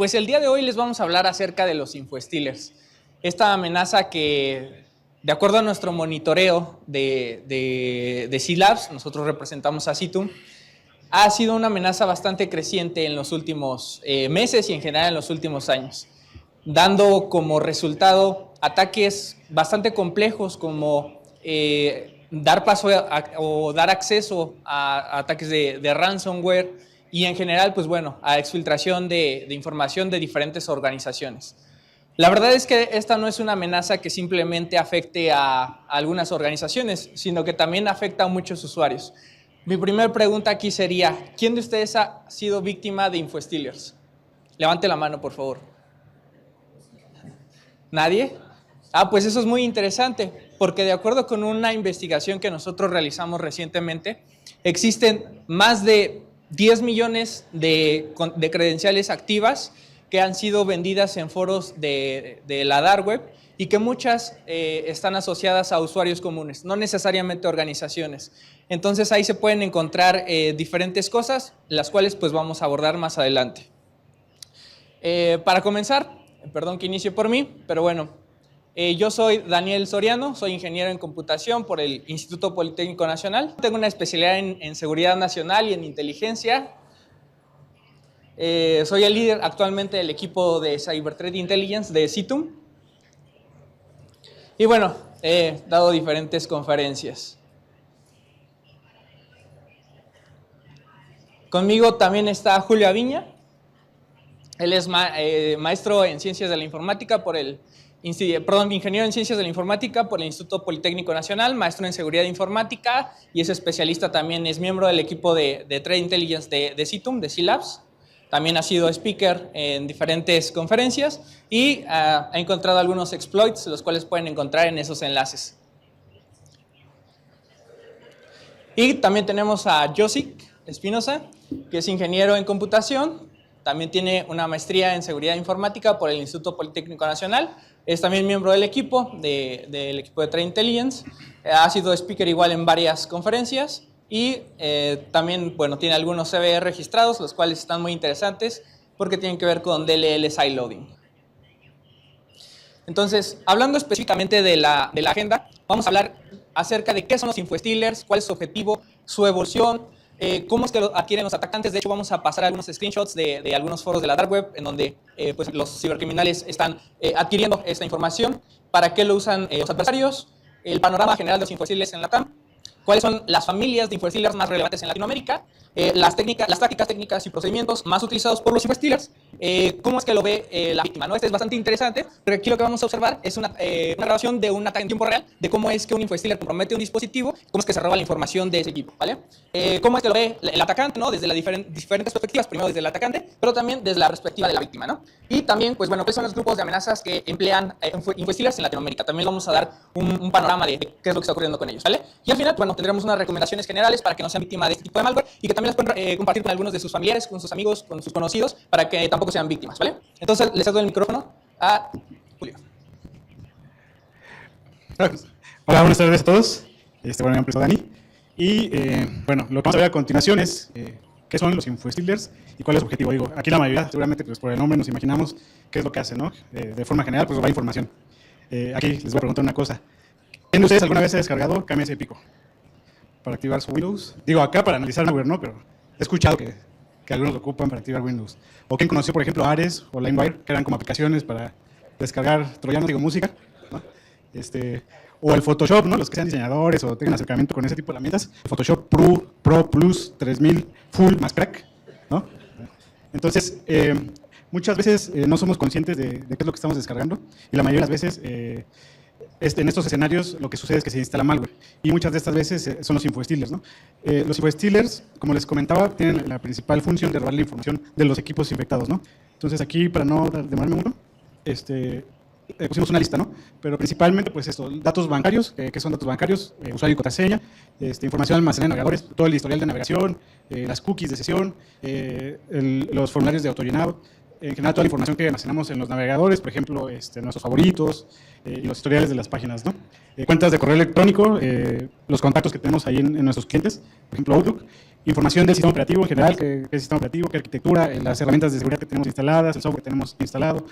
Pues el día de hoy les vamos a hablar acerca de los infostealers. Esta amenaza que, de acuerdo a nuestro monitoreo de C-Labs, nosotros representamos a Citum, ha sido una amenaza bastante creciente en los últimos meses y en general en los últimos años, dando como resultado ataques bastante complejos como dar paso o dar acceso a ataques de ransomware y en general, pues bueno, a exfiltración de información de diferentes organizaciones. La verdad es que esta no es una amenaza que simplemente afecte a algunas organizaciones, sino que también afecta a muchos usuarios. Mi primera pregunta aquí sería, ¿quién de ustedes ha sido víctima de infostealers? Levante la mano, por favor. ¿Nadie? Pues eso es muy interesante, porque de acuerdo con una investigación que nosotros realizamos recientemente, existen más de 10 millones de credenciales activas que han sido vendidas en foros de la dark web y que muchas están asociadas a usuarios comunes, no necesariamente organizaciones. Entonces ahí se pueden encontrar diferentes cosas, las cuales pues vamos a abordar más adelante. Para comenzar, perdón que inicie por mí, pero bueno, yo soy Daniel Soriano, soy ingeniero en computación por el Instituto Politécnico Nacional. Tengo una especialidad en seguridad nacional y en inteligencia. Soy el líder actualmente del equipo de Cyber Threat Intelligence de Citum. Y bueno, he dado diferentes conferencias. Conmigo también está Julio Aviña. Él es maestro en Ciencias de la Informática por el ingeniero en Ciencias de la Informática por el Instituto Politécnico Nacional, maestro en Seguridad Informática y es especialista también, es miembro del equipo de Threat Intelligence de Citum, de C-Labs. También ha sido speaker en diferentes conferencias y ha encontrado algunos exploits, los cuales pueden encontrar en esos enlaces. Y también tenemos a Josic Espinosa, que es ingeniero en computación. También tiene una maestría en Seguridad Informática por el Instituto Politécnico Nacional. Es también miembro del equipo de Threat Intelligence. Ha sido speaker igual en varias conferencias y también, bueno, tiene algunos CVE registrados, los cuales están muy interesantes porque tienen que ver con DLL sideloading. Entonces, hablando específicamente de la agenda, vamos a hablar acerca de qué son los infostealers, cuál es su objetivo, su evolución, cómo es que lo adquieren los atacantes. De hecho, vamos a pasar algunos screenshots de algunos foros de la dark web en donde pues, los cibercriminales están adquiriendo esta información, para qué lo usan los adversarios, el panorama general de los infostealers en la TAM, cuáles son las familias de infostealers más relevantes en Latinoamérica, las tácticas, técnicas y procedimientos más utilizados por los infostealers, cómo es que lo ve la víctima, ¿no? Este es bastante interesante, pero aquí lo que vamos a observar es una grabación de un ataque en tiempo real, de cómo es que un infostealer compromete un dispositivo, cómo es que se roba la información de ese equipo, ¿vale? Cómo es que lo ve el atacante, ¿no? Desde las diferentes perspectivas, primero desde el atacante, pero también desde la perspectiva de la víctima, ¿no? Y también, pues bueno, ¿cuáles son los grupos de amenazas que emplean infostealers en Latinoamérica? También vamos a dar un panorama de qué es lo que está ocurriendo con ellos, ¿vale? Y al final, bueno, tendremos unas recomendaciones generales para que no sean víctimas de este tipo de malware y que también las pueden compartir con algunos de sus familiares, con sus amigos, con sus conocidos, para que tampoco sean víctimas, ¿vale? Entonces, les cedo el micrófono a Julio. Hola, buenas tardes a todos. Bueno, me presento Dani. Y bueno, lo que vamos a ver a continuación es qué son los infostealers y cuál es su objetivo. Digo, aquí la mayoría, seguramente pues, por el nombre nos imaginamos qué es lo que hacen, ¿no? De forma general, pues robar información. Aquí les voy a preguntar una cosa. ¿Quién de ustedes alguna vez ha descargado KMS Pico para activar su Windows? Digo, acá para analizar malware, ¿no? Pero he escuchado que algunos lo ocupan para activar Windows. ¿O quién conoció, por ejemplo, Ares o LimeWire, que eran como aplicaciones para descargar troyanos, digo, música, ¿no? O el Photoshop, ¿no? Los que sean diseñadores o tengan acercamiento con ese tipo de herramientas. El Photoshop Pro Plus 3000 Full más Crack, ¿no? Entonces, muchas veces no somos conscientes de qué es lo que estamos descargando y la mayoría de las veces en estos escenarios lo que sucede es que se instala malware y muchas de estas veces son los infostealers, ¿no? Los infostealers, como les comentaba, tienen la principal función de robar la información de los equipos infectados, ¿no? Entonces aquí, para no demorarme mucho, pusimos una lista, ¿no? Pero principalmente, pues esto, datos bancarios, ¿qué son datos bancarios? Usuario y contraseña, información almacenada en navegadores, todo el historial de navegación, las cookies de sesión, los formularios de autollenado, en general toda la información que almacenamos en los navegadores, por ejemplo, nuestros favoritos y los historiales de las páginas, ¿no? Cuentas de correo electrónico, los contactos que tenemos ahí en nuestros clientes, por ejemplo Outlook, información del sistema operativo en general, qué sistema operativo, qué arquitectura, las herramientas de seguridad que tenemos instaladas, el software que tenemos instalado,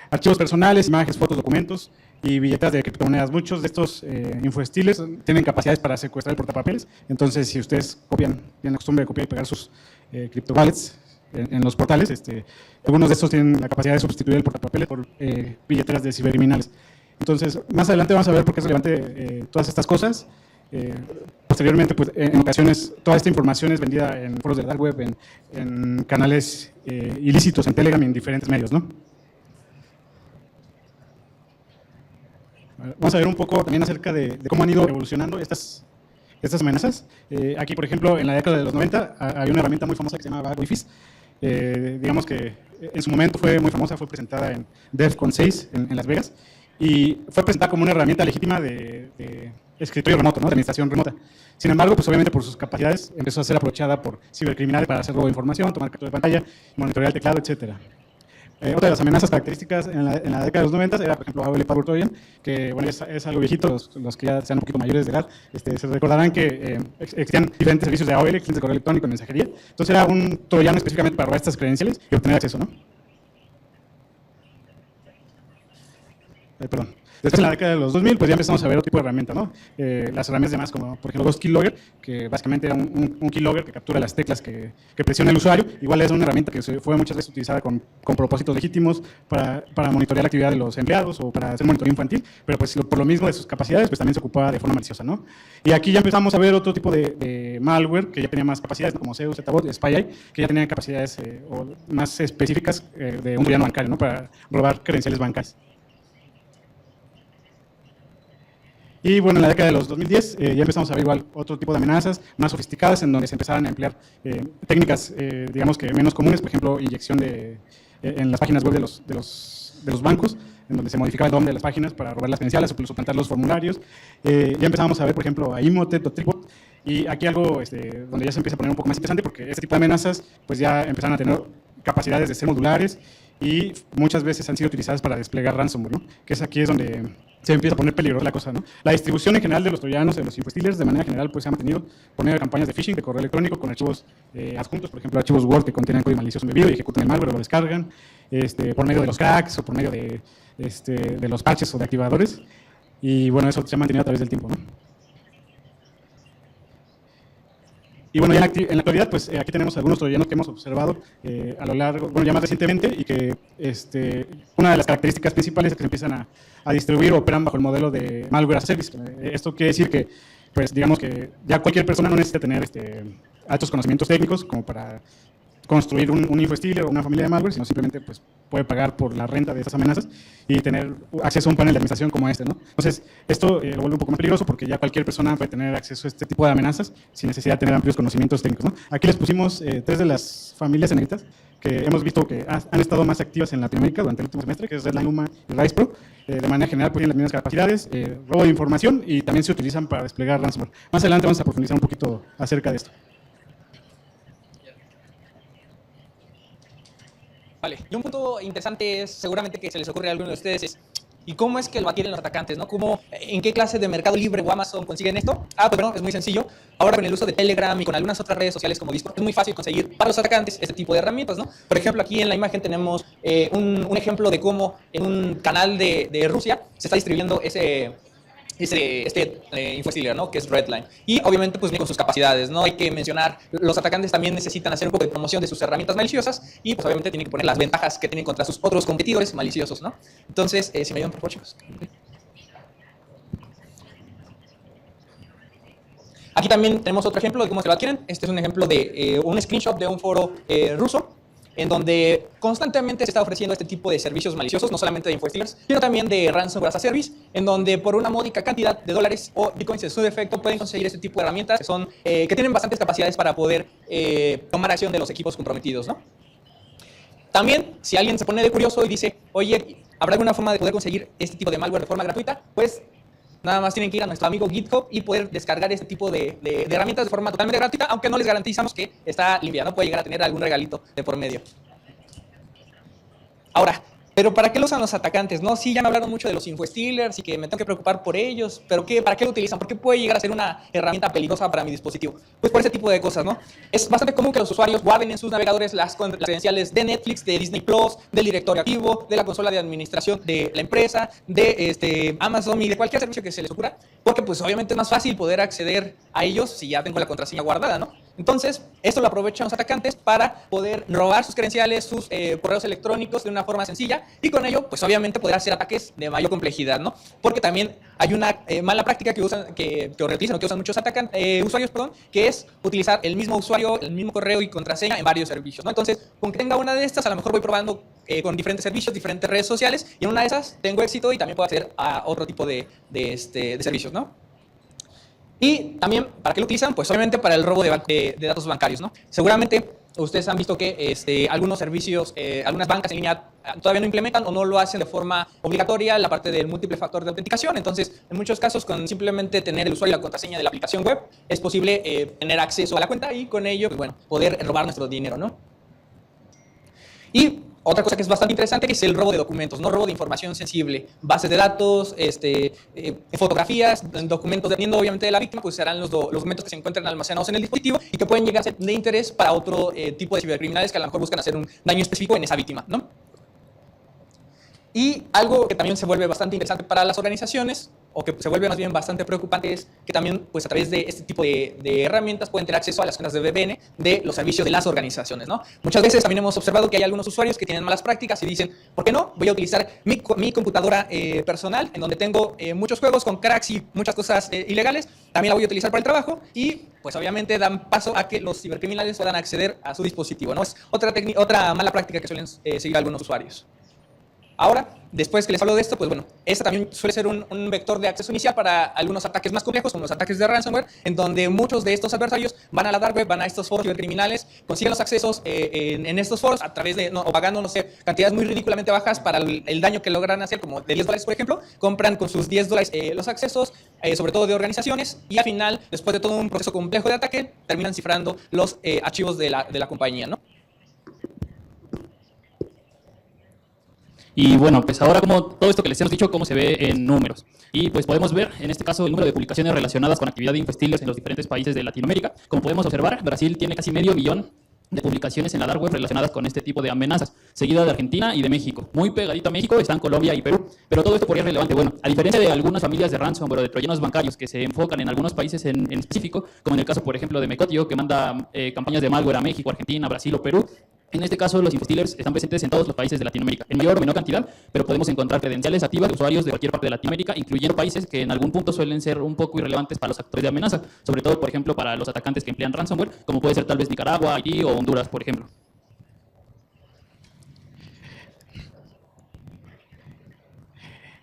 archivos personales, imágenes, fotos, documentos y billeteras de criptomonedas. Muchos de estos infostealers tienen capacidades para secuestrar el portapapeles. Entonces, si ustedes tienen la costumbre de copiar y pegar sus criptowallets en los portales, algunos de estos tienen la capacidad de sustituir el portapapeles por billeteras de cibercriminales. Entonces, más adelante vamos a ver por qué es relevante todas estas cosas. Posteriormente, pues, en ocasiones, toda esta información es vendida en foros de dark web, en canales ilícitos, en Telegram y en diferentes medios, ¿no? Vamos a ver un poco también acerca de cómo han ido evolucionando estas amenazas. Aquí, por ejemplo, en la década de los 90 había una herramienta muy famosa que se llamaba Wi-Fi. Digamos que en su momento fue muy famosa, fue presentada en DEFCON 6 en Las Vegas y fue presentada como una herramienta legítima de escritorio remoto, ¿no? De administración remota. Sin embargo, pues obviamente por sus capacidades empezó a ser aprovechada por cibercriminales para hacer robo de información, tomar captura de pantalla, monitorear el teclado, etcétera. Otra de las amenazas características en la década de los 90 era, por ejemplo, AOL Power Trojan, que bueno, es algo viejito, los que ya sean un poquito mayores de edad, se recordarán que existían diferentes servicios de AOL, clientes de correo electrónico y mensajería. Entonces era un troyano específicamente para robar estas credenciales y obtener acceso, ¿no? Perdón. Después, en la década de los 2000, pues ya empezamos a ver otro tipo de herramientas, ¿no? Las herramientas demás, como por ejemplo Ghost Keylogger, que básicamente era un keylogger que captura las teclas que presiona el usuario. Igual es una herramienta que fue muchas veces utilizada con propósitos legítimos para monitorear la actividad de los empleados o para hacer monitoreo infantil, pero pues por lo mismo de sus capacidades, pues también se ocupaba de forma maliciosa, ¿no? Y aquí ya empezamos a ver otro tipo de malware que ya tenía más capacidades, ¿no? Como Zeus, ZBot, SpyEye, que ya tenían capacidades más específicas de un troyano bancario, ¿no? Para robar credenciales bancarias. Y bueno, en la década de los 2010 ya empezamos a ver igual otro tipo de amenazas más sofisticadas en donde se empezaron a emplear técnicas, digamos que menos comunes, por ejemplo, inyección en las páginas web de los bancos, en donde se modificaba el nombre de las páginas para robar las credenciales o suplantar los formularios. Ya empezamos a ver, por ejemplo, a Imhotep o Tripbot, y aquí algo donde ya se empieza a poner un poco más interesante porque este tipo de amenazas pues ya empezaron a tener capacidades de ser modulares y muchas veces han sido utilizadas para desplegar ransomware, ¿no? Que aquí es donde se empieza a poner peligrosa la cosa, ¿no? La distribución en general de los troyanos, de los infostealers, de manera general, pues se ha mantenido por medio de campañas de phishing, de correo electrónico, con archivos adjuntos, por ejemplo, archivos Word que contienen código malicioso embebido y ejecutan el malware o lo descargan, por medio de los cracks o por medio de los parches o de activadores. Y bueno, eso se ha mantenido a través del tiempo, ¿no? Y bueno, ya en la actualidad, pues aquí tenemos algunos troyanos que hemos observado a lo largo, bueno, ya más recientemente, y que una de las características principales es que se empiezan a distribuir o operan bajo el modelo de malware as a service. Esto quiere decir que, pues digamos que ya cualquier persona no necesita tener altos conocimientos técnicos como para construir un infostealer o una familia de malware, sino simplemente pues, puede pagar por la renta de esas amenazas y tener acceso a un panel de administración como este, ¿no? Entonces, esto lo vuelve un poco más peligroso porque ya cualquier persona puede tener acceso a este tipo de amenazas sin necesidad de tener amplios conocimientos técnicos, ¿no? Aquí les pusimos 3 de las familias en negritas que hemos visto que han estado más activas en Latinoamérica durante el último semestre, que es Redline, Luma y RisePro. De manera general, pues tienen las mismas capacidades, robo de información y también se utilizan para desplegar ransomware. Más adelante vamos a profundizar un poquito acerca de esto. Vale, y un punto interesante es, seguramente que se les ocurre a alguno de ustedes, es ¿y cómo es que lo adquieren los atacantes, no? ¿En qué clase de Mercado Libre o Amazon consiguen esto? Pues bueno, es muy sencillo. Ahora con el uso de Telegram y con algunas otras redes sociales como Discord, es muy fácil conseguir para los atacantes este tipo de herramientas, ¿no? Por ejemplo, aquí en la imagen tenemos un ejemplo de cómo en un canal de Rusia se está distribuyendo infostealer, ¿no? Que es Redline. Y obviamente pues con sus capacidades, ¿no? Hay que mencionar, los atacantes también necesitan hacer un poco de promoción de sus herramientas maliciosas y pues obviamente tienen que poner las ventajas que tienen contra sus otros competidores maliciosos, ¿no? Entonces, si me ayudan por favor, chicos. Aquí también tenemos otro ejemplo de cómo se lo adquieren. Este es un ejemplo de un screenshot de un foro ruso, en donde constantemente se está ofreciendo este tipo de servicios maliciosos, no solamente de infostealers, sino también de ransomware as a service, en donde por una módica cantidad de dólares o bitcoins en su defecto pueden conseguir este tipo de herramientas que tienen bastantes capacidades para poder tomar acción de los equipos comprometidos, ¿no? También, si alguien se pone de curioso y dice, oye, ¿habrá alguna forma de poder conseguir este tipo de malware de forma gratuita? Pues nada más tienen que ir a nuestro amigo GitHub y poder descargar este tipo de herramientas de forma totalmente gratuita, aunque no les garantizamos que está limpia, no puede llegar a tener algún regalito de por medio. Ahora, Pero ¿para qué lo usan los atacantes? No, sí, ya me hablaron mucho de los infostealers y que me tengo que preocupar por ellos, pero ¿para qué lo utilizan? ¿Por qué puede llegar a ser una herramienta peligrosa para mi dispositivo? Pues por ese tipo de cosas, ¿no? Es bastante común que los usuarios guarden en sus navegadores las credenciales de Netflix, de Disney Plus, del directorio activo, de la consola de administración de la empresa, de Amazon y de cualquier servicio que se les ocurra, porque pues obviamente es más fácil poder acceder a ellos si ya tengo la contraseña guardada, ¿no? Entonces, esto lo aprovechan los atacantes para poder robar sus credenciales, sus correos electrónicos de una forma sencilla y con ello, pues obviamente poder hacer ataques de mayor complejidad, ¿no? Porque también hay una mala práctica que usan, que reutilizan o que usan muchos usuarios, perdón, que es utilizar el mismo usuario, el mismo correo y contraseña en varios servicios, ¿no? Entonces, con que tenga una de estas, a lo mejor voy probando con diferentes servicios, diferentes redes sociales y en una de esas tengo éxito y también puedo acceder a otro tipo de servicios, ¿no? Y también, ¿para qué lo utilizan? Pues obviamente para el robo de datos bancarios, ¿no? Seguramente ustedes han visto que algunos servicios, algunas bancas en línea todavía no implementan o no lo hacen de forma obligatoria la parte del múltiple factor de autenticación. Entonces, en muchos casos, con simplemente tener el usuario y la contraseña de la aplicación web, es posible tener acceso a la cuenta y con ello, pues bueno, poder robar nuestro dinero, ¿no? Y otra cosa que es bastante interesante que es el robo de documentos, no robo de información sensible, bases de datos, fotografías, documentos, dependiendo obviamente de la víctima, pues serán los documentos que se encuentran almacenados en el dispositivo y que pueden llegar a ser de interés para otro tipo de cibercriminales que a lo mejor buscan hacer un daño específico en esa víctima, ¿no? Y algo que también se vuelve bastante interesante para las organizaciones, o que se vuelve más bien bastante preocupante, es que también pues, a través de este tipo de herramientas pueden tener acceso a las cuentas de VPN de los servicios de las organizaciones, ¿no? Muchas veces también hemos observado que hay algunos usuarios que tienen malas prácticas y dicen, ¿por qué no? Voy a utilizar mi computadora personal, en donde tengo muchos juegos con cracks y muchas cosas ilegales, también la voy a utilizar para el trabajo y pues obviamente dan paso a que los cibercriminales puedan acceder a su dispositivo, ¿no? Es otra mala práctica que suelen seguir algunos usuarios. Ahora, después que les hablo de esto, pues bueno, esta también suele ser un vector de acceso inicial para algunos ataques más complejos, como los ataques de ransomware, en donde muchos de estos adversarios van a la dark web, van a estos foros cibercriminales, consiguen los accesos en estos foros a través de, o pagando, no sé, cantidades muy ridículamente bajas para el daño que logran hacer, como de $10, por ejemplo, compran con sus $10 los accesos, sobre todo de organizaciones, y al final, después de todo un proceso complejo de ataque, terminan cifrando los archivos de la compañía, ¿no? Y bueno, pues ahora como todo esto que les hemos dicho, cómo se ve en números. Y pues podemos ver, en este caso, el número de publicaciones relacionadas con actividad de infostealers en los diferentes países de Latinoamérica. Como podemos observar, Brasil tiene casi 500 000 de publicaciones en la dark web relacionadas con este tipo de amenazas, seguida de Argentina y de México. Muy pegadito a México están Colombia y Perú, pero todo esto por qué es relevante. Bueno, a diferencia de algunas familias de ransomware o de troyanos bancarios que se enfocan en algunos países en específico, como en el caso, por ejemplo, de Mecotio, que manda campañas de malware a México, Argentina, Brasil o Perú. En este caso, los infostealers están presentes en todos los países de Latinoamérica, en mayor o menor cantidad, pero podemos encontrar credenciales activas de usuarios de cualquier parte de Latinoamérica, incluyendo países que en algún punto suelen ser un poco irrelevantes para los actores de amenaza, sobre todo, por ejemplo, para los atacantes que emplean ransomware, como puede ser tal vez Nicaragua, Haití o Honduras, por ejemplo.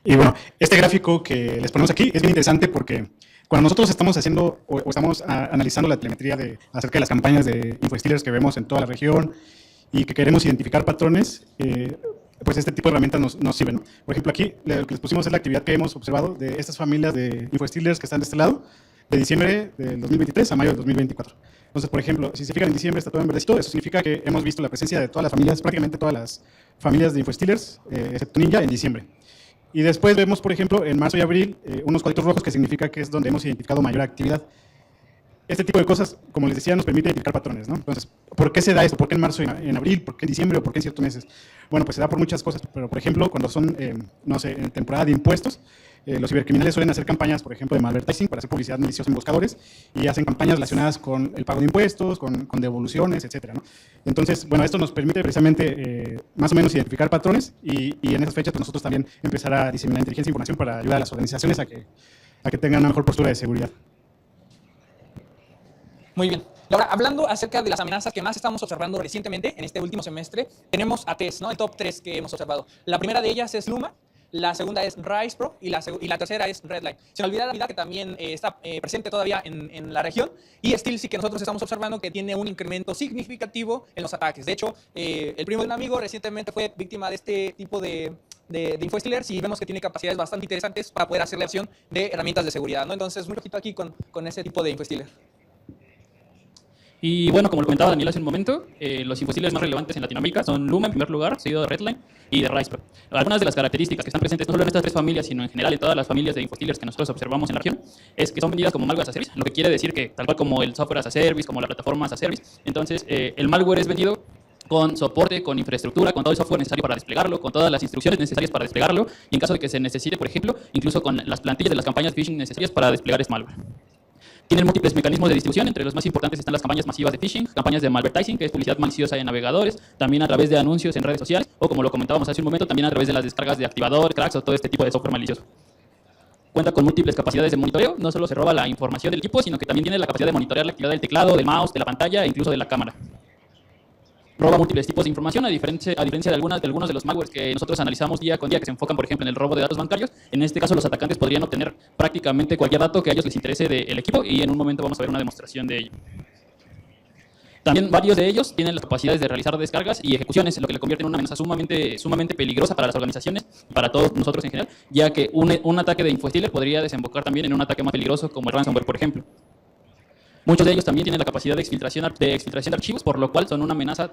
Y bueno, este gráfico que les ponemos aquí es bien interesante porque cuando nosotros estamos haciendo o estamos analizando la telemetría acerca de las campañas de infostealers que vemos en toda la región y que queremos identificar patrones, pues este tipo de herramientas nos sirven, ¿no? Por ejemplo, aquí lo que les pusimos es la actividad que hemos observado de estas familias de infostealers que están de este lado, de diciembre del 2023 a mayo del 2024. Entonces, por ejemplo, si se fijan en diciembre está todo en verdecito, eso significa que hemos visto la presencia de todas las familias, prácticamente todas las familias de infostealers, excepto Ninja, en diciembre. Y después vemos, por ejemplo, en marzo y abril, unos cuadritos rojos que significa que es donde hemos identificado mayor actividad. Este tipo de cosas, como les decía, nos permite identificar patrones, ¿no? Entonces, ¿por qué se da esto? ¿Por qué en marzo y en abril? ¿Por qué en diciembre? ¿O por qué en ciertos meses? Bueno, pues se da por muchas cosas, pero por ejemplo, cuando son, no sé, en temporada de impuestos, los cibercriminales suelen hacer campañas, por ejemplo, de malvertising para hacer publicidad maliciosa en buscadores y hacen campañas relacionadas con el pago de impuestos, con devoluciones, etcétera, ¿no? Entonces, bueno, esto nos permite precisamente más o menos identificar patrones y en esas fechas pues, nosotros también empezar a diseminar inteligencia e información para ayudar a las organizaciones a que tengan una mejor postura de seguridad. Muy bien. Ahora, hablando acerca de las amenazas que más estamos observando recientemente, en este último semestre, tenemos a tres, ¿no? El top 3 que hemos observado. La primera de ellas es Luma, la segunda es Rise Pro y la tercera es Redline. Sin olvidar la vida que también está presente todavía en la región y Steal sí que nosotros estamos observando que tiene un incremento significativo en los ataques. De hecho, el primo de un amigo recientemente fue víctima de este tipo de infostealers y vemos que tiene capacidades bastante interesantes para poder hacer la acción de herramientas de seguridad, ¿no? Entonces, muy poquito aquí con ese tipo de infostealer. Y bueno, como lo comentaba Daniel hace un momento, los infostealers más relevantes en Latinoamérica son Luma en primer lugar, seguido de Redline y de Ricepro. Algunas de las características que están presentes no solo en estas tres familias, sino en general en todas las familias de infostealers que nosotros observamos en la región, es que son vendidas como malware as a service, lo que quiere decir que tal cual como el software as a service, como la plataforma as a service, entonces el malware es vendido con soporte, con infraestructura, con todo el software necesario para desplegarlo, con todas las instrucciones necesarias para desplegarlo, y en caso de que se necesite, por ejemplo, incluso con las plantillas de las campañas de phishing necesarias para desplegar ese malware. Tienen múltiples mecanismos de distribución, entre los más importantes están las campañas masivas de phishing, campañas de malvertising, que es publicidad maliciosa en navegadores, también a través de anuncios en redes sociales, o como lo comentábamos hace un momento, también a través de las descargas de activador, cracks o todo este tipo de software malicioso. Cuenta con múltiples capacidades de monitoreo, no solo se roba la información del equipo, sino que también tiene la capacidad de monitorear la actividad del teclado, del mouse, de la pantalla e incluso de la cámara. Roba múltiples tipos de información, a diferencia de algunos de los malwares que nosotros analizamos día con día, que se enfocan, por ejemplo, en el robo de datos bancarios. En este caso, los atacantes podrían obtener prácticamente cualquier dato que a ellos les interese del equipo, y en un momento vamos a ver una demostración de ello. También varios de ellos tienen las capacidades de realizar descargas y ejecuciones, lo que le convierte en una amenaza sumamente peligrosa para las organizaciones y para todos nosotros en general, ya que un ataque de infostealer podría desembocar también en un ataque más peligroso como el ransomware, por ejemplo. Muchos de ellos también tienen la capacidad de exfiltración de archivos, por lo cual son una amenaza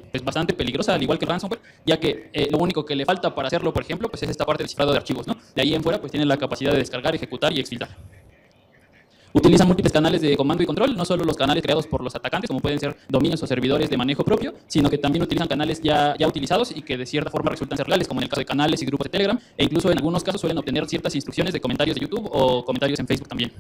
pues bastante peligrosa, al igual que el ransomware, ya que lo único que le falta para hacerlo, por ejemplo, pues es esta parte del cifrado de archivos, ¿no? De ahí en fuera, pues tienen la capacidad de descargar, ejecutar y exfiltrar. Utilizan múltiples canales de comando y control, no solo los canales creados por los atacantes, como pueden ser dominios o servidores de manejo propio, sino que también utilizan canales ya utilizados y que de cierta forma resultan ser reales, como en el caso de canales y grupos de Telegram, e incluso en algunos casos suelen obtener ciertas instrucciones de comentarios de YouTube o comentarios en Facebook también.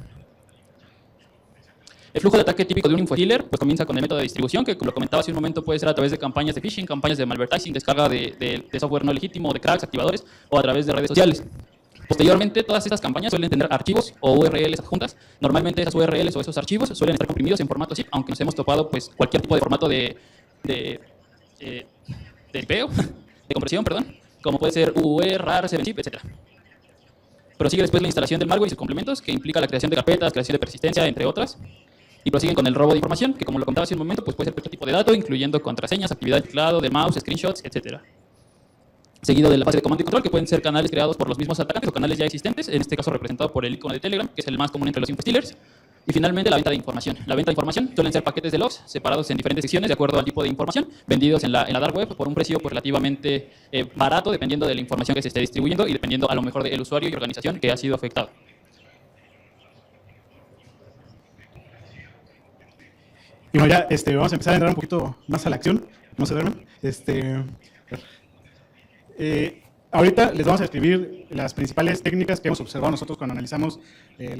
El flujo de ataque típico de un infostealer pues comienza con el método de distribución, que como lo comentaba hace un momento puede ser a través de campañas de phishing, campañas de malvertising, descarga de software no legítimo, de cracks, activadores, o a través de redes sociales. Posteriormente, todas estas campañas suelen tener archivos o URLs adjuntas. Normalmente esas URLs o esos archivos suelen estar comprimidos en formato zip, aunque nos hemos topado pues cualquier tipo de formato de tipeo, de compresión, perdón, como puede ser UUE, RAR, 7zip, etc. Prosigue después la instalación del malware y sus complementos, que implica la creación de carpetas, creación de persistencia, entre otras. Y prosiguen con el robo de información, que como lo contaba hace un momento, pues puede ser cualquier tipo de dato, incluyendo contraseñas, actividad de teclado, de mouse, screenshots, etc. Seguido de la fase de comando y control, que pueden ser canales creados por los mismos atacantes o canales ya existentes, en este caso representado por el icono de Telegram, que es el más común entre los infostealers. Y finalmente la venta de información. La venta de información suelen ser paquetes de logs separados en diferentes secciones de acuerdo al tipo de información, vendidos en la dark web por un precio pues, relativamente barato, dependiendo de la información que se esté distribuyendo y dependiendo a lo mejor del usuario y organización que ha sido afectado. Y bueno, ya vamos a empezar a entrar un poquito más a la acción. No se duerman. Ahorita les vamos a escribir las principales técnicas que hemos observado nosotros cuando analizamos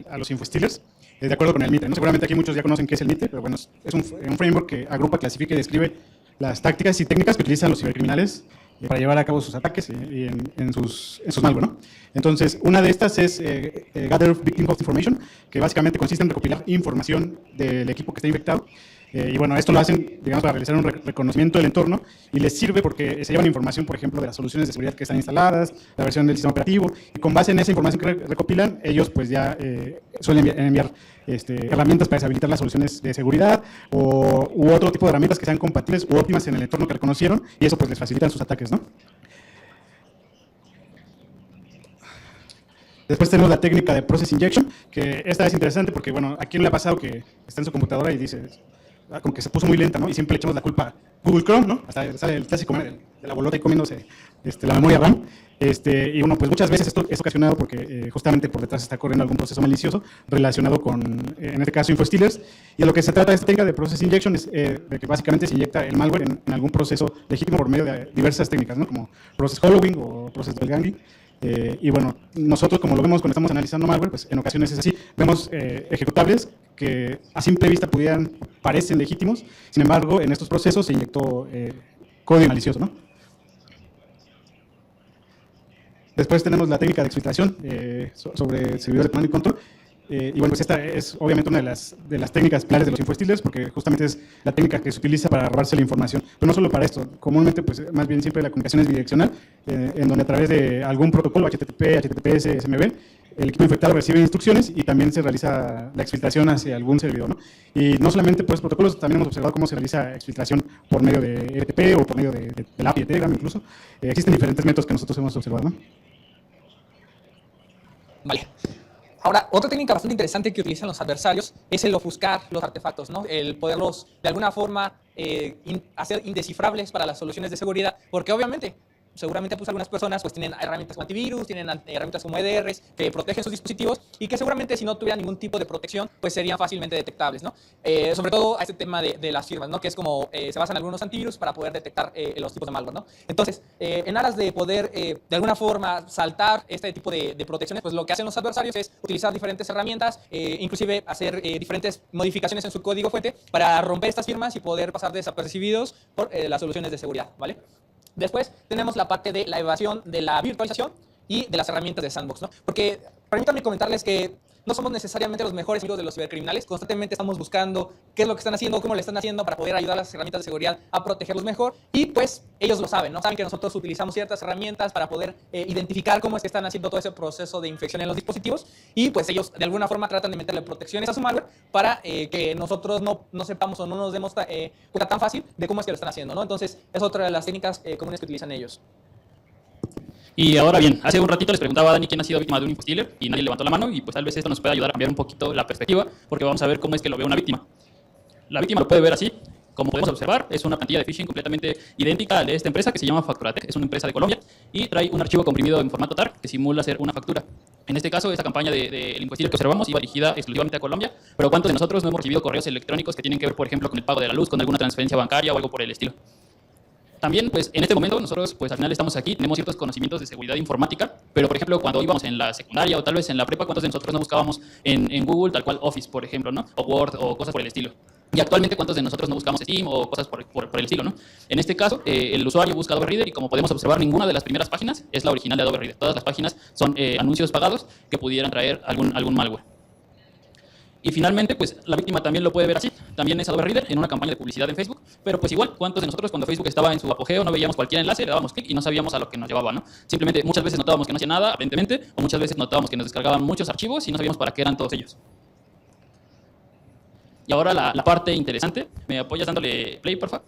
a los infostealers, de acuerdo con el MITRE, ¿no? Seguramente aquí muchos ya conocen qué es el MITRE, pero bueno, es un framework que agrupa, clasifica y describe las tácticas y técnicas que utilizan los cibercriminales para llevar a cabo sus ataques y en sus malware, ¿no? Entonces, una de estas es Gather Victim Host Information, que básicamente consiste en recopilar información del equipo que está infectado. Y bueno, esto lo hacen, digamos, para realizar un reconocimiento del entorno y les sirve porque se llevan información, por ejemplo, de las soluciones de seguridad que están instaladas, la versión del sistema operativo, y con base en esa información que recopilan, ellos pues ya suelen enviar herramientas para deshabilitar las soluciones de seguridad u otro tipo de herramientas que sean compatibles u óptimas en el entorno que reconocieron, y eso pues les facilitan sus ataques, ¿no? Después tenemos la técnica de Process Injection, que esta es interesante porque, bueno, ¿a quién le ha pasado que está en su computadora y dice, como que se puso muy lenta, ¿no? Y siempre le echamos la culpa a Google Chrome, ¿no? Hasta sale el clásico de la bolota y comiéndose la memoria RAM. Y bueno, pues muchas veces esto es ocasionado porque justamente por detrás está corriendo algún proceso malicioso relacionado con, en este caso, infostealers. Y de lo que se trata de esta técnica de Process Injection es de que básicamente se inyecta el malware en algún proceso legítimo por medio de diversas técnicas, ¿no? Como Process Following o Process Doppelganging. Y bueno, nosotros como lo vemos cuando estamos analizando malware, pues en ocasiones es así, vemos ejecutables que a simple vista parecen legítimos, sin embargo en estos procesos se inyectó código malicioso, ¿no? Después tenemos la técnica de exfiltración sobre servidores de comando y control. Y bueno, pues esta es obviamente una de las técnicas pilares de los infostealers, porque justamente es la técnica que se utiliza para robarse la información. Pero no solo para esto, comúnmente, pues más bien siempre la comunicación es bidireccional, en donde a través de algún protocolo, HTTP, HTTPS, SMB, el equipo infectado recibe instrucciones y también se realiza la exfiltración hacia algún servidor, ¿no? Y no solamente por esos protocolos, también hemos observado cómo se realiza exfiltración por medio de RTP o por medio de la API de Telegram incluso. Existen diferentes métodos que nosotros hemos observado, ¿no? Vale. Ahora, otra técnica bastante interesante que utilizan los adversarios es el ofuscar los artefactos, ¿no? El poderlos de alguna forma hacer indescifrables para las soluciones de seguridad, porque obviamente seguramente pues algunas personas pues tienen herramientas como antivirus, tienen herramientas como EDRs que protegen sus dispositivos y que seguramente si no tuvieran ningún tipo de protección pues serían fácilmente detectables, ¿no? Sobre todo a este tema de las firmas, ¿no? Que es como se basan algunos antivirus para poder detectar los tipos de malware, ¿no? Entonces, en aras de poder de alguna forma saltar este tipo de protecciones, pues lo que hacen los adversarios es utilizar diferentes herramientas, inclusive hacer diferentes modificaciones en su código fuente para romper estas firmas y poder pasar desapercibidos por las soluciones de seguridad, ¿vale? Después tenemos la parte de la evasión de la virtualización y de las herramientas de sandbox, ¿no? Porque permítanme comentarles que no somos necesariamente los mejores amigos de los cibercriminales, constantemente estamos buscando qué es lo que están haciendo, cómo lo están haciendo para poder ayudar a las herramientas de seguridad a protegerlos mejor y pues ellos lo saben, ¿no? Saben que nosotros utilizamos ciertas herramientas para poder identificar cómo es que están haciendo todo ese proceso de infección en los dispositivos y pues ellos de alguna forma tratan de meterle protecciones a su malware para que nosotros no sepamos o no nos demos cuenta tan fácil de cómo es que lo están haciendo, ¿no? Entonces es otra de las técnicas comunes que utilizan ellos. Y ahora bien, hace un ratito les preguntaba a Dani quién ha sido víctima de un infostealer y nadie levantó la mano y pues tal vez esto nos pueda ayudar a cambiar un poquito la perspectiva porque vamos a ver cómo es que lo ve una víctima. La víctima lo puede ver así, como podemos observar, es una plantilla de phishing completamente idéntica a la de esta empresa que se llama Facturatec, es una empresa de Colombia y trae un archivo comprimido en formato TAR que simula ser una factura. En este caso, esta campaña del infostealer que observamos iba dirigida exclusivamente a Colombia, pero ¿cuántos de nosotros no hemos recibido correos electrónicos que tienen que ver, por ejemplo, con el pago de la luz, con alguna transferencia bancaria o algo por el estilo? También, pues, en este momento nosotros, pues, al final estamos aquí, tenemos ciertos conocimientos de seguridad informática, pero, por ejemplo, cuando íbamos en la secundaria o tal vez en la prepa, ¿cuántos de nosotros no buscábamos en Google tal cual Office, por ejemplo, ¿no? O Word o cosas por el estilo? Y actualmente, ¿cuántos de nosotros no buscamos Steam o cosas por el estilo, ¿no? En este caso, el usuario busca Adobe Reader y como podemos observar, ninguna de las primeras páginas es la original de Adobe Reader. Todas las páginas son anuncios pagados que pudieran traer algún malware. Y finalmente, pues la víctima también lo puede ver así. También es Adobe Reader en una campaña de publicidad en Facebook. Pero pues igual, ¿cuántos de nosotros cuando Facebook estaba en su apogeo no veíamos cualquier enlace, le dábamos clic y no sabíamos a lo que nos llevaba, ¿no? Simplemente muchas veces notábamos que no hacía nada, aparentemente, o muchas veces notábamos que nos descargaban muchos archivos y no sabíamos para qué eran todos ellos. Y ahora la parte interesante. ¿Me apoyas dándole play, por favor?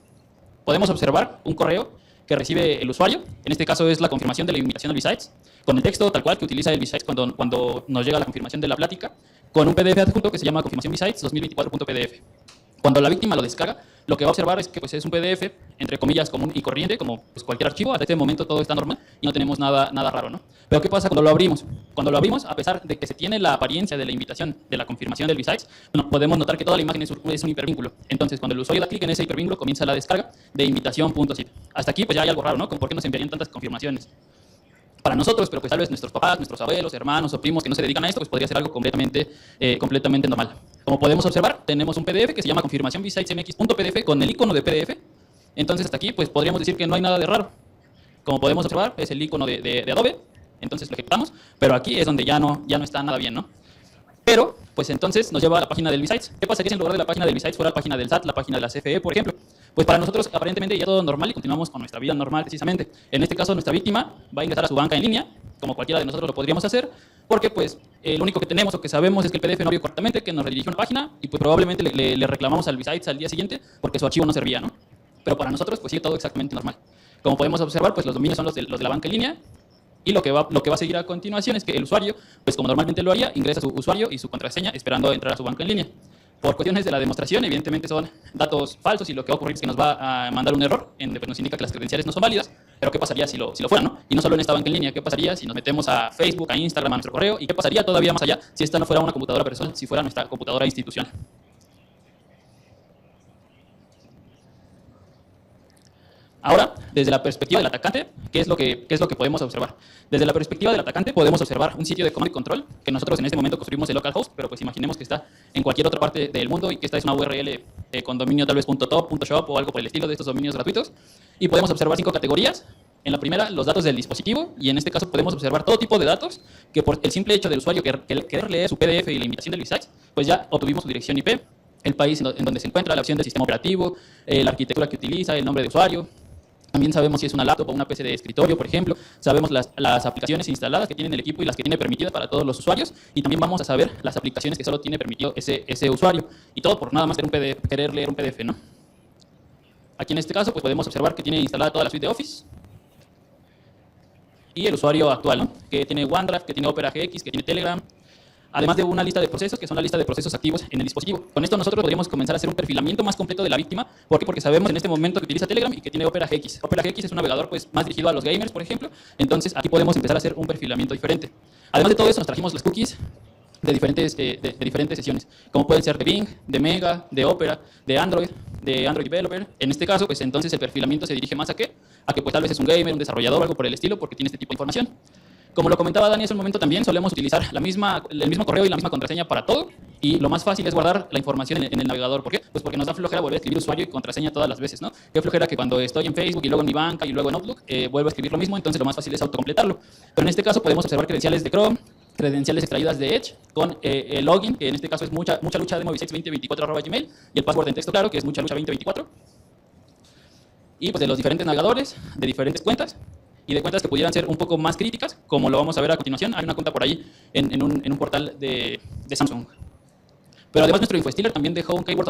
Podemos observar un correo que recibe el usuario. En este caso es la confirmación de la invitación al B-Sites, con el texto tal cual que utiliza el B-Sites cuando nos llega la confirmación de la plática, con un PDF adjunto que se llama confirmación B-Sites 2024.pdf. Cuando la víctima lo descarga, lo que va a observar es que pues, es un PDF, entre comillas, común y corriente, como pues, cualquier archivo. Hasta este momento todo está normal y no tenemos nada raro, ¿no? Pero ¿qué pasa cuando lo abrimos? Cuando lo abrimos, a pesar de que se tiene la apariencia de la invitación, de la confirmación del B-Sites, bueno, podemos notar que toda la imagen es un hipervínculo. Entonces, cuando el usuario da clic en ese hipervínculo, comienza la descarga de invitación.zip. Hasta aquí, pues ya hay algo raro, ¿no? ¿Por qué nos enviarían tantas confirmaciones? Para nosotros, pero pues tal vez nuestros papás, nuestros abuelos, hermanos o primos que no se dedican a esto, pues podría ser algo completamente normal. Como podemos observar, tenemos un PDF que se llama confirmación bsitesmx.pdf con el icono de PDF. Entonces hasta aquí pues podríamos decir que no hay nada de raro. Como podemos observar, es el icono de Adobe, entonces lo ejecutamos, pero aquí es donde ya no está nada bien, ¿no? Pero, pues entonces nos lleva a la página del B-Sites. ¿Qué pasaría si en lugar de la página del B-Sites fuera la página del SAT, la página de la CFE, por ejemplo? Pues para nosotros aparentemente ya todo normal y continuamos con nuestra vida normal precisamente. En este caso nuestra víctima va a ingresar a su banca en línea, como cualquiera de nosotros lo podríamos hacer, porque pues lo único que tenemos o que sabemos es que el PDF no vio correctamente, que nos redirigió a una página y pues probablemente le reclamamos al B-Sites al día siguiente porque su archivo no servía, ¿no? Pero para nosotros pues sigue todo exactamente normal. Como podemos observar, pues los dominios son los de la banca en línea. Y lo que va a seguir a continuación es que el usuario, pues como normalmente lo haría, ingresa su usuario y su contraseña esperando entrar a su banca en línea. Por cuestiones de la demostración, evidentemente son datos falsos y lo que va a ocurrir es que nos va a mandar un error en donde pues, nos indica que las credenciales no son válidas. Pero ¿qué pasaría si lo fueran, no? Y no solo en esta banca en línea, ¿qué pasaría si nos metemos a Facebook, a Instagram, a nuestro correo? ¿Y qué pasaría todavía más allá si esta no fuera una computadora personal, si fuera nuestra computadora institucional? Ahora, desde la perspectiva del atacante, ¿qué es lo que podemos observar? Desde la perspectiva del atacante podemos observar un sitio de comando y control que nosotros en este momento construimos en localhost, pero pues imaginemos que está en cualquier otra parte del mundo y que esta es una URL con dominio tal vez .top, .shop o algo por el estilo de estos dominios gratuitos. Y podemos observar 5 categorías. En la primera, los datos del dispositivo, y en este caso podemos observar todo tipo de datos que por el simple hecho del usuario querer leer su PDF y la invitación del B-Sites, pues ya obtuvimos su dirección IP, el país en donde se encuentra, la opción del sistema operativo, la arquitectura que utiliza, el nombre de usuario. También sabemos si es una laptop o una PC de escritorio, por ejemplo. Sabemos las aplicaciones instaladas que tiene el equipo y las que tiene permitidas para todos los usuarios. Y también vamos a saber las aplicaciones que solo tiene permitido ese usuario. Y todo por nada más querer leer un PDF, ¿no? Aquí en este caso pues podemos observar que tiene instalada toda la suite de Office. Y el usuario actual, ¿no? Que tiene OneDrive, que tiene Opera GX, que tiene Telegram. además de una lista de procesos, que son la lista de procesos activos en el dispositivo. Con esto nosotros podríamos comenzar a hacer un perfilamiento más completo de la víctima. ¿Por qué? Porque sabemos en este momento que utiliza Telegram y que tiene Opera GX. Opera GX es un navegador pues, más dirigido a los gamers, por ejemplo. Entonces, aquí podemos empezar a hacer un perfilamiento diferente. Además de todo eso, nos trajimos las cookies de diferentes sesiones, como pueden ser de Bing, de Mega, de Opera, de Android Developer. En este caso, pues entonces el perfilamiento se dirige más a que pues tal vez es un gamer, un desarrollador o algo por el estilo, porque tiene este tipo de información. Como lo comentaba Dani hace un momento también, solemos utilizar el mismo correo y la misma contraseña para todo, y lo más fácil es guardar la información en el navegador. ¿Por qué? Pues porque nos da flojera volver a escribir usuario y contraseña todas las veces, ¿no? Qué flojera que cuando estoy en Facebook y luego en mi banca y luego en Outlook, vuelvo a escribir lo mismo, entonces lo más fácil es autocompletarlo. Pero en este caso podemos observar credenciales de Chrome, credenciales extraídas de Edge, con el login, que en este caso es mucha lucha de movisex2024@gmail, y el password en texto claro, que es mucha lucha 2024. Y pues de los diferentes navegadores, de diferentes cuentas, y de cuentas que pudieran ser un poco más críticas, como lo vamos a ver a continuación. Hay una cuenta por ahí en un portal de Samsung. Pero además nuestro InfoStealer también dejó un keyword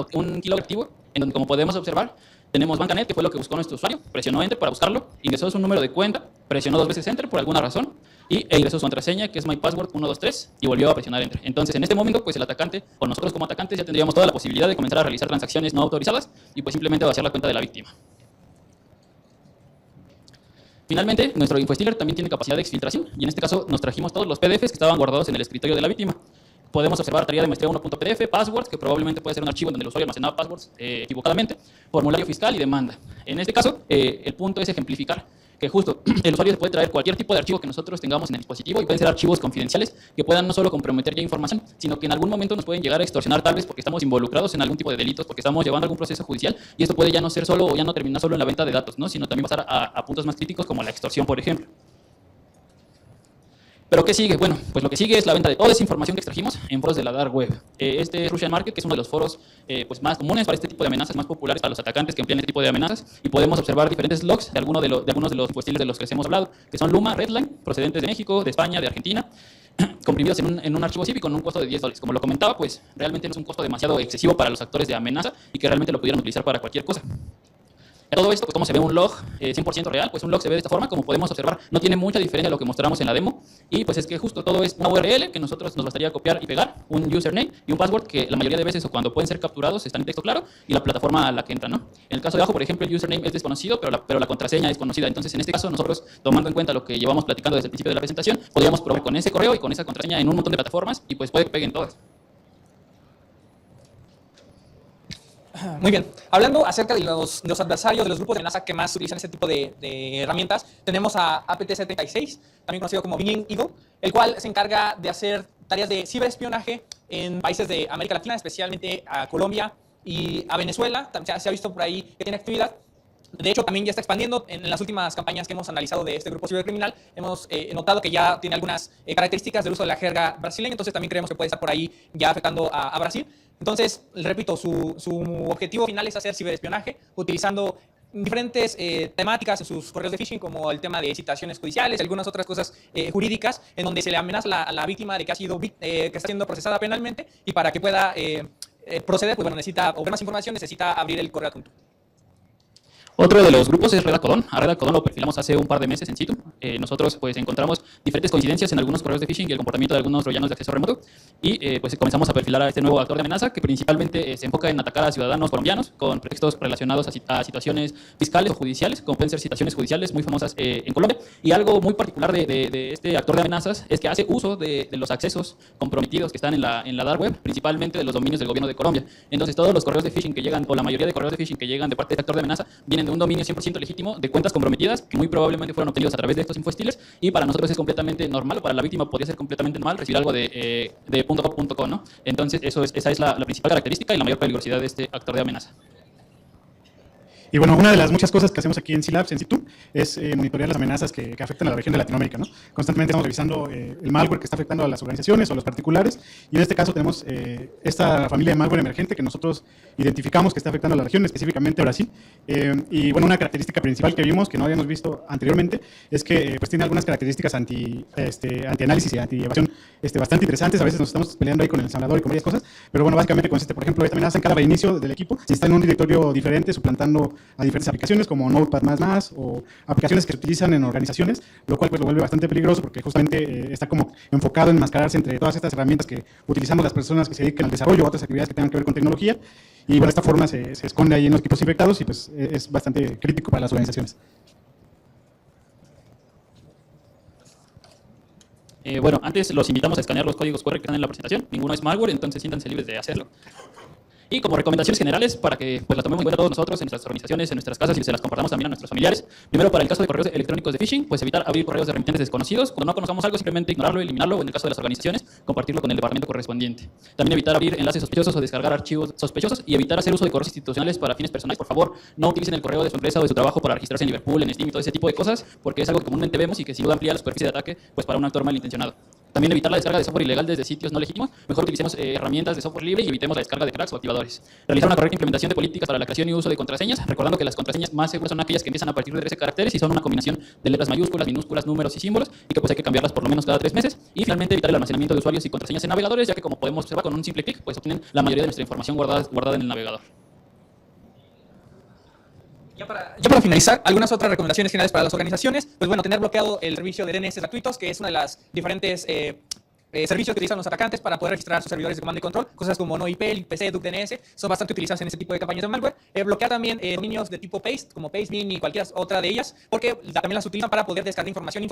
activo, en donde, como podemos observar, tenemos Bancanet, que fue lo que buscó nuestro usuario, presionó Enter para buscarlo, ingresó su número de cuenta, presionó 2 veces Enter por alguna razón, e ingresó su contraseña, que es mypassword123, y volvió a presionar Enter. Entonces, en este momento, pues el atacante, o nosotros como atacantes, ya tendríamos toda la posibilidad de comenzar a realizar transacciones no autorizadas, y pues simplemente vaciar la cuenta de la víctima. Finalmente, nuestro InfoStealer también tiene capacidad de exfiltración, y en este caso nos trajimos todos los PDFs que estaban guardados en el escritorio de la víctima. Podemos observar tarea de maestría 1.pdf, passwords, que probablemente puede ser un archivo donde el usuario almacenaba passwords equivocadamente, formulario fiscal y demanda. En este caso, el punto es ejemplificar que justo el usuario puede traer cualquier tipo de archivo que nosotros tengamos en el dispositivo, y pueden ser archivos confidenciales que puedan no solo comprometer ya información, sino que en algún momento nos pueden llegar a extorsionar, tal vez porque estamos involucrados en algún tipo de delitos, porque estamos llevando algún proceso judicial, y esto puede ya no ser solo o ya no terminar solo en la venta de datos, ¿no? Sino también pasar a puntos más críticos como la extorsión, por ejemplo. ¿Pero qué sigue? Bueno, pues lo que sigue es la venta de toda esa información que extrajimos en foros de la Dark Web. Este es Russian Market, que es uno de los foros pues más comunes para este tipo de amenazas, más populares para los atacantes que emplean este tipo de amenazas, y podemos observar diferentes logs de algunos de los InfoStealers de los que les hemos hablado, que son Luma, Redline, procedentes de México, de España, de Argentina, comprimidos en un archivo zip con un costo de $10. Como lo comentaba, pues realmente no es un costo demasiado excesivo para los actores de amenaza y que realmente lo pudieran utilizar para cualquier cosa. Todo esto, pues como se ve un log 100% real, pues un log se ve de esta forma, como podemos observar, no tiene mucha diferencia de lo que mostramos en la demo, y pues es que justo todo es una URL que nosotros nos bastaría copiar y pegar, un username y un password que la mayoría de veces o cuando pueden ser capturados están en texto claro, y la plataforma a la que entran, ¿no? En el caso de abajo, por ejemplo, el username es desconocido, pero la contraseña es conocida. Entonces, en este caso, nosotros, tomando en cuenta lo que llevamos platicando desde el principio de la presentación, podríamos probar con ese correo y con esa contraseña en un montón de plataformas, y pues puede que peguen todas. Muy bien. Hablando acerca de los adversarios, de los grupos de amenaza que más utilizan este tipo de herramientas, tenemos a APT-76, también conocido como Binging Eagle, el cual se encarga de hacer tareas de ciberespionaje en países de América Latina, especialmente a Colombia y a Venezuela. También se ha visto por ahí que tiene actividad. De hecho, también ya está expandiendo. En las últimas campañas que hemos analizado de este grupo cibercriminal, hemos notado que ya tiene algunas características del uso de la jerga brasileña, entonces también creemos que puede estar por ahí ya afectando a Brasil. Entonces, repito, su objetivo final es hacer ciberespionaje utilizando diferentes temáticas en sus correos de phishing, como el tema de citaciones judiciales, algunas otras cosas jurídicas, en donde se le amenaza a la víctima de que está siendo procesada penalmente, y para que pueda proceder, pues bueno, necesita o ver más información, necesita abrir el correo adjunto. Otro de los grupos es Redacodon. A Redacodon lo perfilamos hace un par de meses en situ. Nosotros pues encontramos diferentes coincidencias en algunos correos de phishing y el comportamiento de algunos troyanos de acceso remoto, y pues comenzamos a perfilar a este nuevo actor de amenaza, que principalmente se enfoca en atacar a ciudadanos colombianos con pretextos relacionados a situaciones fiscales o judiciales, como pueden ser citaciones judiciales muy famosas en Colombia. Y algo muy particular de este actor de amenazas es que hace uso de los accesos comprometidos que están en la Dark Web, principalmente de los dominios del gobierno de Colombia. Entonces, todos los correos de phishing que llegan, o la mayoría de correos de phishing que llegan de parte de este actor de amenaza, vienen de un dominio 100% legítimo, de cuentas comprometidas, que muy probablemente fueron obtenidos a través de estos InfoStealers, y para nosotros es completamente normal, o para la víctima podría ser completamente normal recibir algo de .gov.co, ¿no? Entonces, esa es la principal característica y la mayor peligrosidad de este actor de amenaza. Y bueno, una de las muchas cosas que hacemos aquí en C-Labs, en situ, es monitorear las amenazas que afectan a la región de Latinoamérica, ¿no? Constantemente estamos revisando el malware que está afectando a las organizaciones o a los particulares, y en este caso tenemos esta familia de malware emergente que nosotros identificamos que está afectando a la región, específicamente a Brasil. Y bueno, una característica principal que vimos, que no habíamos visto anteriormente, es que pues tiene algunas características anti-análisis y anti-evasión bastante interesantes. A veces nos estamos peleando ahí con el ensamblador y con varias cosas, pero bueno, básicamente consiste, por ejemplo, esta amenaza en cada reinicio del equipo, si está en un directorio diferente, suplantando a diferentes aplicaciones como Notepad++ o aplicaciones que se utilizan en organizaciones, lo cual pues lo vuelve bastante peligroso porque justamente está como enfocado en enmascararse entre todas estas herramientas que utilizamos las personas que se dedican al desarrollo o otras actividades que tengan que ver con tecnología, y bueno, de esta forma se esconde ahí en los equipos infectados y pues es bastante crítico para las organizaciones. Bueno, antes los invitamos a escanear los códigos QR que están en la presentación. Ninguno es malware, entonces siéntanse libres de hacerlo. Y como recomendaciones generales, para que pues, la tomemos en cuenta todos nosotros, en nuestras organizaciones, en nuestras casas y se las compartamos también a nuestros familiares. Primero, para el caso de correos electrónicos de phishing, pues evitar abrir correos de remitentes desconocidos. Cuando no conozcamos algo, simplemente ignorarlo, eliminarlo, o en el caso de las organizaciones, compartirlo con el departamento correspondiente. También evitar abrir enlaces sospechosos o descargar archivos sospechosos y evitar hacer uso de correos institucionales para fines personales. Por favor, no utilicen el correo de su empresa o de su trabajo para registrarse en Liverpool, en Steam y todo ese tipo de cosas, porque es algo que comúnmente vemos y que sin duda amplía la superficie de ataque pues, para un actor malintencionado. También evitar la descarga de software ilegal desde sitios no legítimos. Mejor utilicemos herramientas de software libre y evitemos la descarga de cracks o activadores. Realizar una correcta implementación de políticas para la creación y uso de contraseñas, recordando que las contraseñas más seguras son aquellas que empiezan a partir de 13 caracteres y son una combinación de letras mayúsculas, minúsculas, números y símbolos, y que pues hay que cambiarlas por lo menos cada 3 meses. Y finalmente evitar el almacenamiento de usuarios y contraseñas en navegadores, ya que como podemos observar con un simple clic, pues obtienen la mayoría de nuestra información guardada en el navegador. Ya para finalizar, algunas otras recomendaciones generales para las organizaciones, pues bueno, tener bloqueado el servicio de DNS gratuitos, que es una de las diferentes servicios que utilizan los atacantes para poder registrar sus servidores de comando y control, cosas como NoIP, IPC, DuckDNS, son bastante utilizadas en ese tipo de campañas de malware. Bloquear también dominios de tipo paste, como Pastebin y cualquier otra de ellas, porque también las utilizan para poder descargar información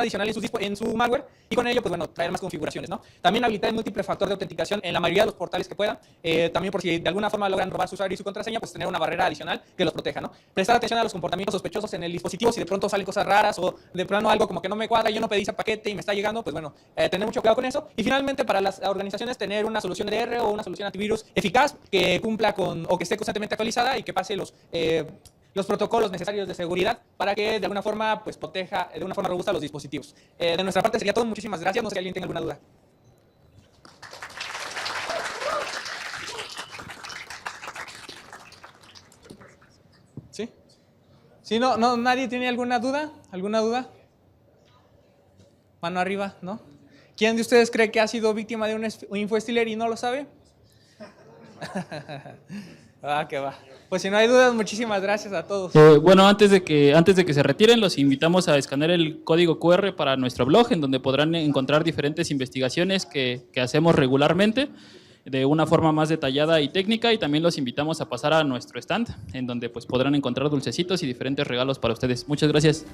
adicional en su malware, y con ello, pues bueno, traer más configuraciones, ¿no? También habilitar el múltiple factor de autenticación en la mayoría de los portales que puedan, también por si de alguna forma logran robar su usuario y su contraseña, pues tener una barrera adicional que los proteja, ¿no? Prestar atención a los comportamientos sospechosos en el dispositivo, si de pronto salen cosas raras o de plano algo como que no me cuadra, yo no pedí ese paquete y me está llegando, pues bueno, tener mucho cuidado con eso. Y finalmente, para las organizaciones, tener una solución EDR o una solución antivirus eficaz que cumpla con, o que esté constantemente actualizada y que pase los protocolos necesarios de seguridad para que de alguna forma pues proteja de una forma robusta los dispositivos. De nuestra parte sería todo. Muchísimas gracias. No sé si alguien tenga alguna duda. ¿Sí? ¿Sí? No, ¿nadie tiene alguna duda? ¿Alguna duda? Mano arriba, ¿no? ¿Quién de ustedes cree que ha sido víctima de un infostealer y no lo sabe? Que va. Pues si no hay dudas, muchísimas gracias a todos. Bueno, antes de que se retiren, los invitamos a escanear el código QR para nuestro blog, en donde podrán encontrar diferentes investigaciones que hacemos regularmente de una forma más detallada y técnica, y también los invitamos a pasar a nuestro stand, en donde pues podrán encontrar dulcecitos y diferentes regalos para ustedes. Muchas gracias.